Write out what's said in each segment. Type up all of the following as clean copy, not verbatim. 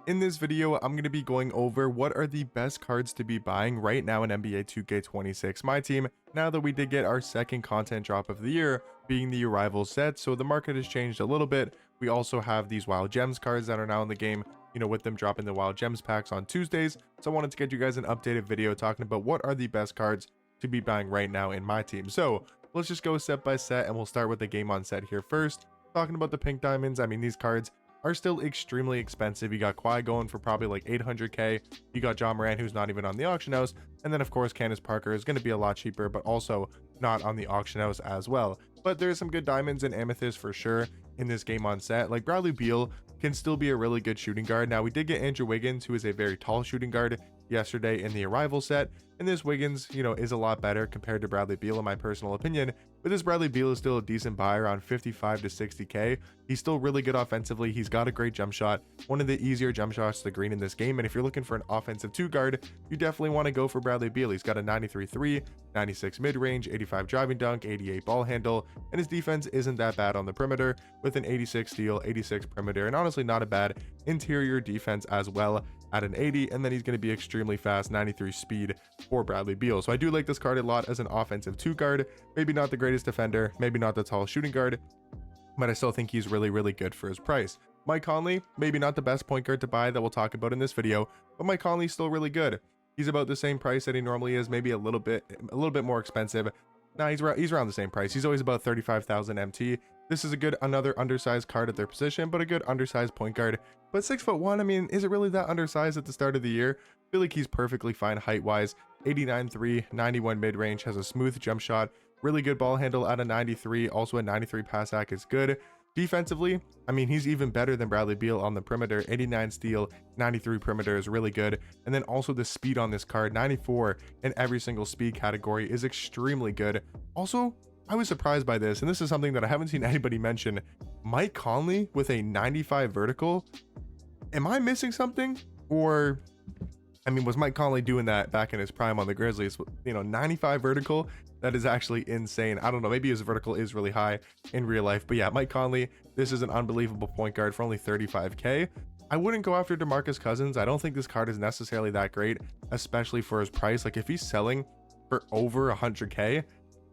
In this video, I'm going to be going over what are the best cards to be buying right now in NBA 2K26 My Team, now that we did get our second content drop of the year, being the Arrival set, so the market has changed a little bit. We also have these Wild Gems cards that are now in the game, with them dropping the Wild Gems packs on Tuesdays, so I wanted to get you guys an updated video talking about what are the best cards to be buying right now in My Team. So, let's just go set by set, and we'll start with the game on set here first. Talking about the pink diamonds, I mean, these cards are still extremely expensive. You got Kawhi going for probably like 800k. You got John Moran, who's not even on the auction house, and then of course Candace Parker is going to be a lot cheaper, but also not on the auction house as well. But there's some good diamonds and amethysts for sure in this game on set. Like Bradley Beal can still be a really good shooting guard. Now we did get Andrew Wiggins, who is a very tall shooting guard, yesterday in the Arrival set, and this Wiggins is a lot better compared to Bradley Beal in my personal opinion, but this Bradley Beal is still a decent buy around 55 to 60k. He's still really good offensively. He's got a great jump shot, one of the easier jump shots to the green in this game, and if you're looking for an offensive 2 guard, you definitely want to go for Bradley Beal. He's got a 93 3, 96 mid-range, 85 driving dunk, 88 ball handle, and his defense isn't that bad on the perimeter with an 86 steal, 86 perimeter, and honestly not a bad interior defense as well at an 80, and then he's going to be extremely fast, 93 speed for Bradley Beal. So I do like this card a lot as an offensive 2 guard, maybe not the greatest defender, maybe not the tall shooting guard, but I still think he's really good for his price. Mike Conley, maybe not the best point guard to buy that we'll talk about in this video, but Mike Conley's still really good. He's about the same price that he normally is, maybe a little bit more expensive. Nah, he's around the same price. He's always about 35,000 MT. This is another undersized card at their position, but a good undersized point guard. But 6'1", I mean, is it really that undersized at the start of the year? I feel like he's perfectly fine height-wise. 89 3, 91 mid-range, has a smooth jump shot, really good ball handle at a 93, also a 93 pass ac is good. Defensively, I mean, he's even better than Bradley Beal on the perimeter. 89 steal, 93 perimeter is really good. And then also the speed on this card, 94 in every single speed category is extremely good. Also, I was surprised by this, and this is something that I haven't seen anybody mention. Mike Conley with a 95 vertical. Am I missing something? Or, I mean, was Mike Conley doing that back in his prime on the Grizzlies? 95 vertical, that is actually insane. I don't know, maybe his vertical is really high in real life, but yeah, Mike Conley, this is an unbelievable point guard for only 35k. I wouldn't go after DeMarcus Cousins. I don't think this card is necessarily that great, especially for his price. Like if he's selling for over 100k,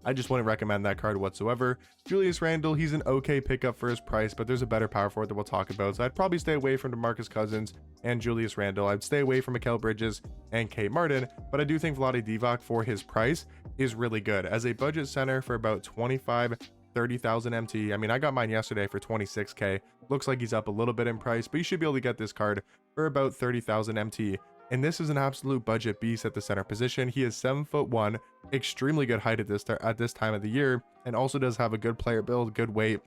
I just wouldn't recommend that card whatsoever. Julius Randle, he's an okay pickup for his price, but there's a better power forward that we'll talk about. So I'd probably stay away from DeMarcus Cousins and Julius Randle. I'd stay away from Mikal Bridges and Kate Martin, but I do think Vlade Divac for his price is really good. As a budget center for about 30,000 MT. I mean, I got mine yesterday for 26k. Looks like he's up a little bit in price, but you should be able to get this card for about 30,000 MT. And this is an absolute budget beast at the center position. He is 7'1", extremely good height at this time of the year, and also does have a good player build, good weight,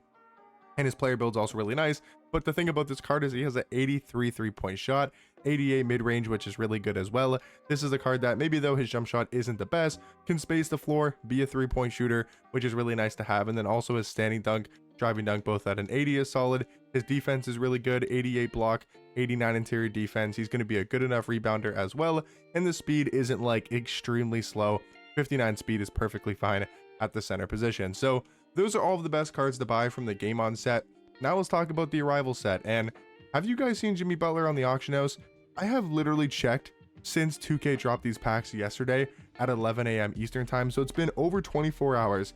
and his player build's also really nice. But the thing about this card is he has an 83 3-point shot, 88 mid-range, which is really good as well. This is a card that, maybe though his jump shot isn't the best, can space the floor, be a 3-point shooter, which is really nice to have. And then also his standing dunk, driving dunk, both at an 80 is solid. His defense is really good, 88 block, 89 interior defense. He's going to be a good enough rebounder as well, and the speed isn't like extremely slow. 59 speed is perfectly fine at the center position. So those are all of the best cards to buy from the game on set. Now let's talk about the Arrival set. And have you guys seen Jimmy Butler on the auction house? I have literally checked since 2K dropped these packs yesterday at 11 a.m. Eastern time, so it's been over 24 hours.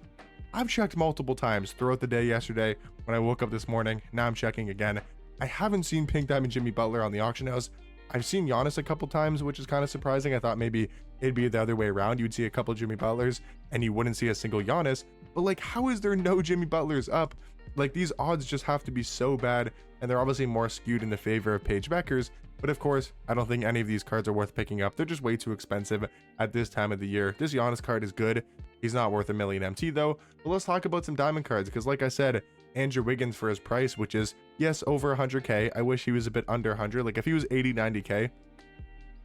I've checked multiple times throughout the day yesterday, when I woke up this morning. Now I'm checking again. I haven't seen Pink Diamond Jimmy Butler on the auction house. I've seen Giannis a couple times, which is kind of surprising. I thought maybe it'd be the other way around. You'd see a couple Jimmy Butlers and you wouldn't see a single Giannis. But like, how is there no Jimmy Butlers up? Like, these odds just have to be so bad, and they're obviously more skewed in the favor of Paige Beckers. But of course, I don't think any of these cards are worth picking up. They're just way too expensive at this time of the year. This Giannis card is good. He's not worth a million MT though. But let's talk about some diamond cards, because like I said, Andrew Wiggins for his price, which is, yes, over 100k. I wish he was a bit under 100. Like if he was 80, 90k,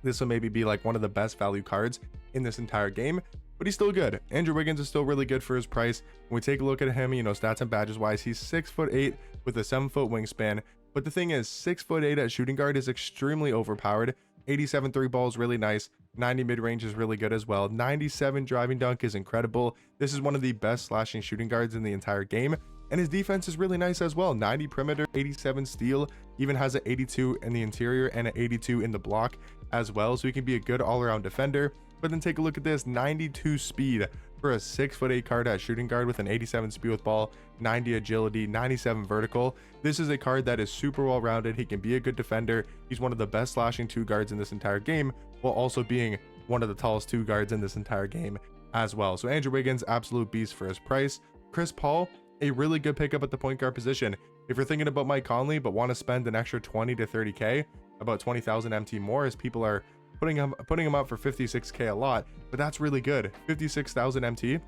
this will maybe be like one of the best value cards in this entire game, but he's still good. Andrew Wiggins is still really good for his price. When we take a look at him, stats and badges wise, he's 6'8" with a 7-foot wingspan. But the thing is, 6'8" at shooting guard is extremely overpowered. 87 3 ball is really nice. 90 mid-range is really good as well. 97 driving dunk is incredible. This is one of the best slashing shooting guards in the entire game. And his defense is really nice as well. 90 perimeter, 87 steal, even has an 82 in the interior and an 82 in the block as well. So he can be a good all-around defender. But then take a look at this, 92 speed for a 6'8" card at shooting guard with an 87 speed with ball, 90 agility, 97 vertical. This is a card that is super well rounded. He can be a good defender. He's one of the best slashing 2 guards in this entire game, while also being one of the tallest 2 guards in this entire game as well. So Andrew Wiggins, absolute beast for his price. Chris Paul, a really good pickup at the point guard position. If you're thinking about Mike Conley but want to spend an extra 20 to 30k, about 20,000 MT more, as people are putting him up for 56k a lot, but that's really good. 56,000 MT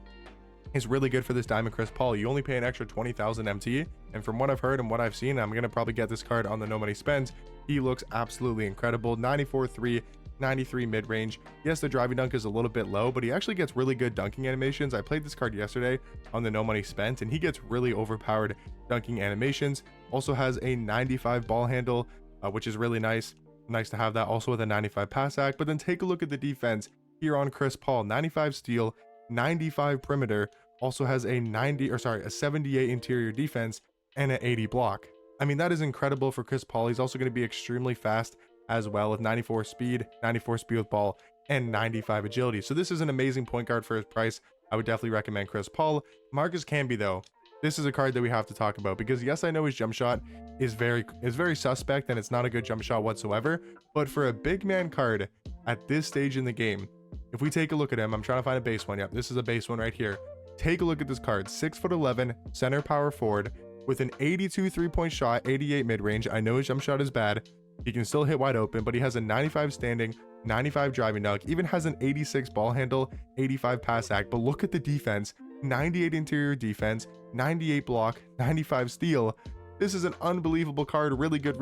is really good for this diamond Chris Paul. You only pay an extra 20,000 MT, and from what I've heard and what I've seen, I'm gonna probably get this card on the no money spends. He looks absolutely incredible. 94-3, 93 mid-range. Yes, the driving dunk is a little bit low, but he actually gets really good dunking animations. I played this card yesterday on the no money spent, and he gets really overpowered dunking animations. Also has a 95 ball handle, which is really nice to have that, also with a 95 pass act. But then take a look at the defense here on Chris Paul. 95 steal, 95 perimeter, also has a 78 interior defense and an 80 block. I mean, that is incredible for Chris Paul. He's also going to be extremely fast as well, with 94 speed with ball, and 95 agility. So this is an amazing point guard for his price. I would definitely recommend Chris Paul. Marcus Camby, though, this is a card that we have to talk about, because yes, I know his jump shot is very suspect and it's not a good jump shot whatsoever, but for a big man card at this stage in the game, if we take a look at him, I'm trying to find a base one. Yep, this is a base one right here. Take a look at this card. 6'11", center power forward with an 82 3-point shot, 88 mid-range. I know his jump shot is bad. He can still hit wide open, but he has a 95 standing, 95 driving dunk, even has an 86 ball handle, 85 pass act. But look at the defense, 98 interior defense, 98 block, 95 steal. This is an unbelievable card. Really good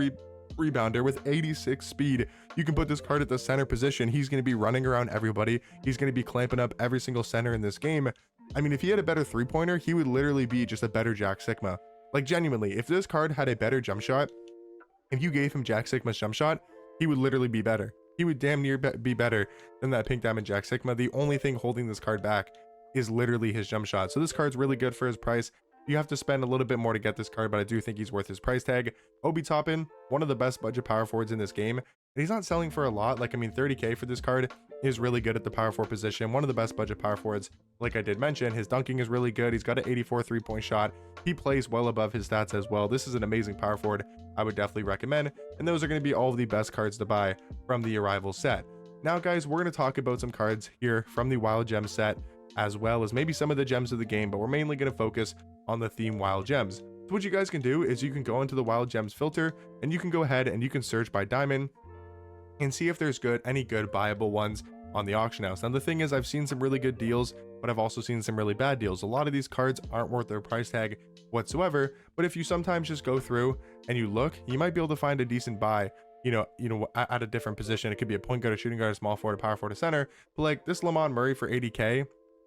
rebounder with 86 speed. You can put this card at the center position. He's going to be running around everybody. He's going to be clamping up every single center in this game. I mean, if he had a better 3-pointer, he would literally be just a better Jack Sigma. Like, genuinely, if this card had a better jump shot, if you gave him Jack Sigma's jump shot, he would literally be better. He would damn near be better than that Pink Diamond Jack Sigma. The only thing holding this card back is literally his jump shot. So this card's really good for his price. You have to spend a little bit more to get this card, but I do think he's worth his price tag. Obi Toppin, one of the best budget power forwards in this game. And he's not selling for a lot. Like, I mean, 30k for this card is really good at the power forward position. One of the best budget power forwards, like I did mention. His dunking is really good. He's got an 84 3-point shot. He plays well above his stats as well. This is an amazing power forward I would definitely recommend. And those are going to be all of the best cards to buy from the Arrival set. Now, guys, we're going to talk about some cards here from the Wild Gems set, as well as maybe some of the gems of the game, but we're mainly going to focus on the theme Wild Gems. So what you guys can do is you can go into the Wild Gems filter, and you can go ahead and you can search by diamond and see if there's any good buyable ones on the auction house. Now, the thing is, I've seen some really good deals, but I've also seen some really bad deals. A lot of these cards aren't worth their price tag whatsoever, but if you sometimes just go through and you look, you might be able to find a decent buy, you know, at a different position. It could be a point guard, a shooting guard, a small forward, a power forward, a center. But like this Lamont Murray for 80k,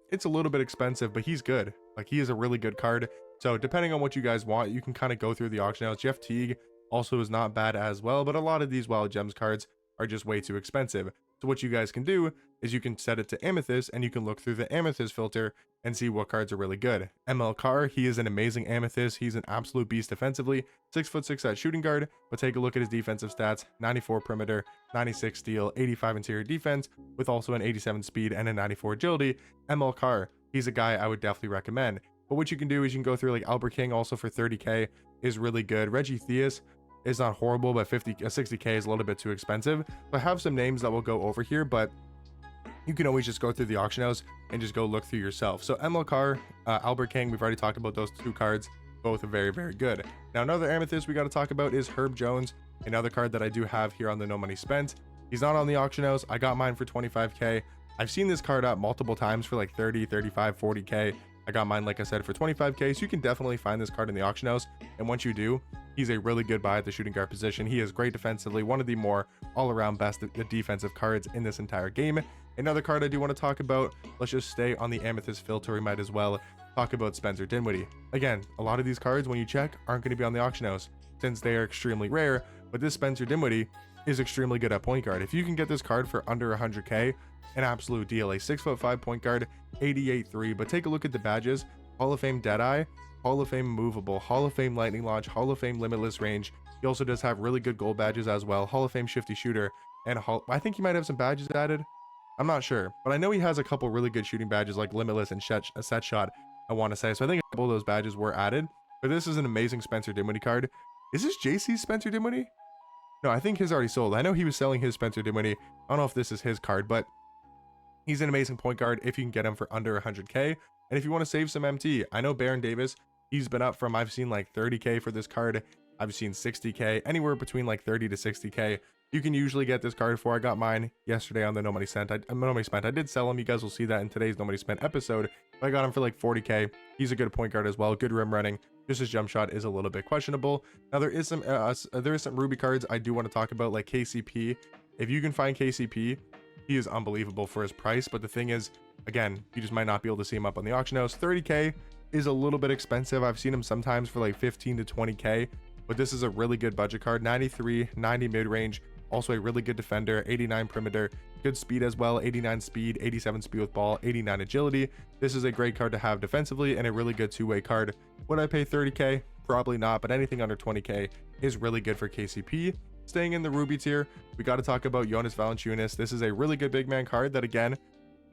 it's a little bit expensive, but he's good. Like, he is a really good card. So depending on what you guys want, you can kind of go through the auction house. Jeff Teague also is not bad as well, but a lot of these Wild Gems cards are just way too expensive. So what you guys can do is you can set it to Amethyst, and you can look through the Amethyst filter and see what cards are really good. ML Carr, he is an amazing Amethyst. He's an absolute beast defensively. 6'6" at shooting guard, but take a look at his defensive stats. 94 perimeter, 96 steal, 85 interior defense, with also an 87 speed and a 94 agility. ML Carr, he's a guy I would definitely recommend. But what you can do is you can go through, like, Albert King, also for 30k, is really good. Reggie Theus is not horrible, but 60k is a little bit too expensive. So I have some names that will go over here, but you can always just go through the auction house and just go look through yourself. So ML Carr, Albert King, we've already talked about those two cards. Both are very, very good. Now, another Amethyst we got to talk about is Herb Jones, another card that I do have here on the No Money Spent. He's not on the auction house. I got mine for 25k. I've seen this card up multiple times for like 30, 35, 40k. I got mine, like I said, for 25k, so you can definitely find this card in the auction house. And once you do, he's a really good buy at the shooting guard position. He is great defensively, one of the more all-around best defensive cards in this entire game. Another card I do want to talk about, let's just stay on the Amethyst filter. We might as well talk about Spencer Dinwiddie. Again, a lot of these cards, when you check, aren't going to be on the auction house since they are extremely rare, but this Spencer Dinwiddie is extremely good at point guard. If you can get this card for under 100k, an absolute deal. A 6'5" point guard, 88 3. But take a look at the badges. Hall of Fame Deadeye, Hall of Fame Movable, Hall of Fame Lightning Launch, Hall of Fame Limitless Range. He also does have really good gold badges as well. Hall of Fame Shifty Shooter, and I think he might have some badges added. I'm not sure, but I know he has a couple really good shooting badges like Limitless and Set Shot, I want to say. So I think a couple of those badges were added. But this is an amazing Spencer Dinwiddie card. Is this JC's Spencer Dinwiddie? No, I think his already sold. I know he was selling his Spencer Dinwiddie. I don't know if this is his card, but he's an amazing point guard if you can get him for under 100k. And if you want to save some MT, I know Baron Davis, he's been up from, I've seen like 30k for this card. I've seen 60k, anywhere between like 30 to 60k. You can usually get this card for. I got mine yesterday on the No Money Spent. I did sell him. You guys will see that in today's No Money Spent episode. But I got him for like 40k. He's a good point guard as well. Good rim running. Just his jump shot is a little bit questionable. Now there is some Ruby cards I do want to talk about, like KCP. If you can find KCP, he is unbelievable for his price. But the thing is, again, you just might not be able to see him up on the auction house. 30k is a little bit expensive. I've seen him sometimes for like 15 to 20k. But this is a really good budget card. 93, 90 mid-range. Also a really good defender, 89 perimeter, good speed as well, 89 speed, 87 speed with ball, 89 agility. This is a great card to have defensively and a really good two-way card. Would I pay 30k? Probably not, but anything under 20k is really good for KCP. Staying in the Ruby tier, we got to talk about Jonas Valanciunas. This is a really good big man card that, again,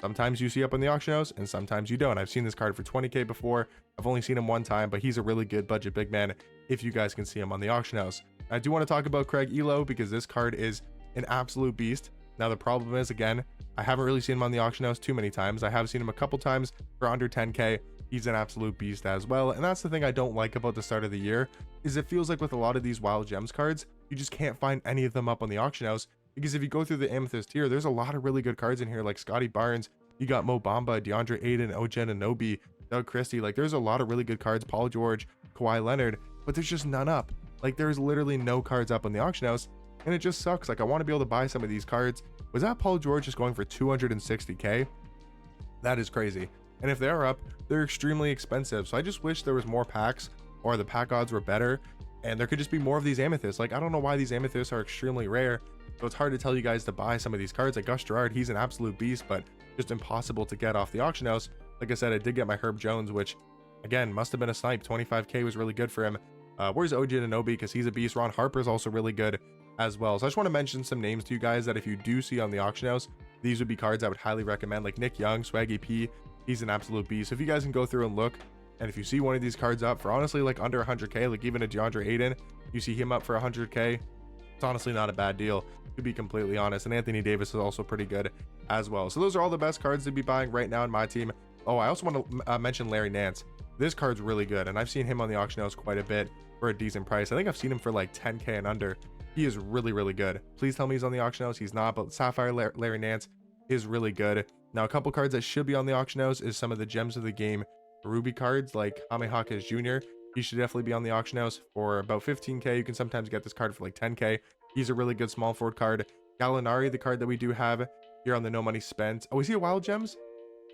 sometimes you see up on the auction house and sometimes you don't. I've seen this card for 20k before. I've only seen him one time, but he's a really good budget big man if you guys can see him on the auction house. I do want to talk about Craig Elo because this card is an absolute beast. Now the problem is, again, I haven't really seen him on the auction house too many times. I have seen him a couple times for under 10k. He's an absolute beast as well. And that's the thing I don't like about the start of the year, is it feels like with a lot of these Wild Gems cards, you just can't find any of them up on the auction house. Because if you go through the Amethyst tier, there's a lot of really good cards in here, like Scotty Barnes. You got Mo Bamba, DeAndre Ayton, OG Anunoby, Doug Christie. Like, there's a lot of really good cards. Paul George, Kawhi Leonard, but there's just none up. Like, there's literally no cards up on the auction house, and it just sucks. Like, I want to be able to buy some of these cards. Was that Paul George just going for 260k? That is crazy. And if they're up, they're extremely expensive. So I just wish there was more packs, or the pack odds were better, and there could just be more of these amethysts. Like, I don't know why these amethysts are extremely rare, so it's hard to tell you guys to buy some of these cards. Like Gus Gerard, he's an absolute beast, but just impossible to get off the auction house. Like I said, I did get my Herb Jones, which again must have been a snipe. 25k was really good for him. Where's OG Anunoby? Because he's a beast. Ron Harper's also really good as well. So I just want to mention some names to you guys that if you do see on the auction house, these would be cards I would highly recommend. Like Nick Young, Swaggy P, he's an absolute beast. So if you guys can go through and look, and if you see one of these cards up for honestly like under 100k, like even a DeAndre Ayton, you see him up for 100k, it's honestly not a bad deal, to be completely honest. And Anthony Davis is also pretty good as well. So those are all the best cards to be buying right now in my team. Oh, I also want to mention Larry Nance. This card's really good, and I've seen him on the auction house quite a bit for a decent price. I think I've seen him for like 10k and under. He is really, really good. Please tell me he's on the auction house. He's not, but Sapphire Larry Nance is really good. Now, a couple cards that should be on the auction house is some of the gems of the game Ruby cards, like Jaime Jaquez Jr. He should definitely be on the auction house for about 15k. You can sometimes get this card for like 10k. He's a really good small forward card. Gallinari, the card that we do have here on the No Money Spent. Oh, is he a Wild Gems?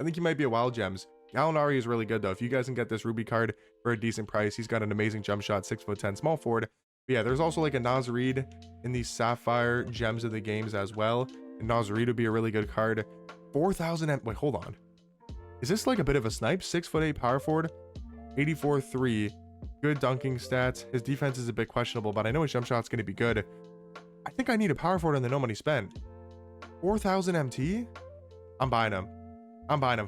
I think he might be a Wild Gems. Gallinari is really good though. If you guys can get this Ruby card for a decent price, he's got an amazing jump shot, 6'10" small forward. But yeah, there's also like a Naz Reid in these Sapphire Gems of the games as well. And Naz Reid would be a really good card. 4,000 and wait, hold on. Is this like a bit of a snipe? 6'8" power forward, 84.3, good dunking stats. His defense is a bit questionable, but I know his jump shot's going to be good. I think I need a power forward on the No Money Spent. 4,000 MT? I'm buying him.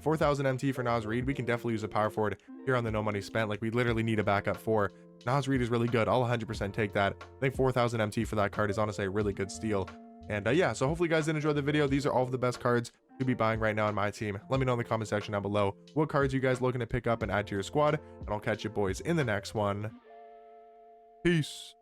4,000 MT for Naz Reid. We can definitely use a power forward here on the No Money Spent. Like, we literally need a backup for. Naz Reid is really good. I'll 100% take that. I think 4,000 MT for that card is honestly a really good steal. And yeah, so hopefully you guys did enjoy the video. These are all of the best cards to be buying right now in my team. Let me know in the comment section down below what cards you guys looking to pick up and add to your squad. And I'll catch you boys in the next one. Peace.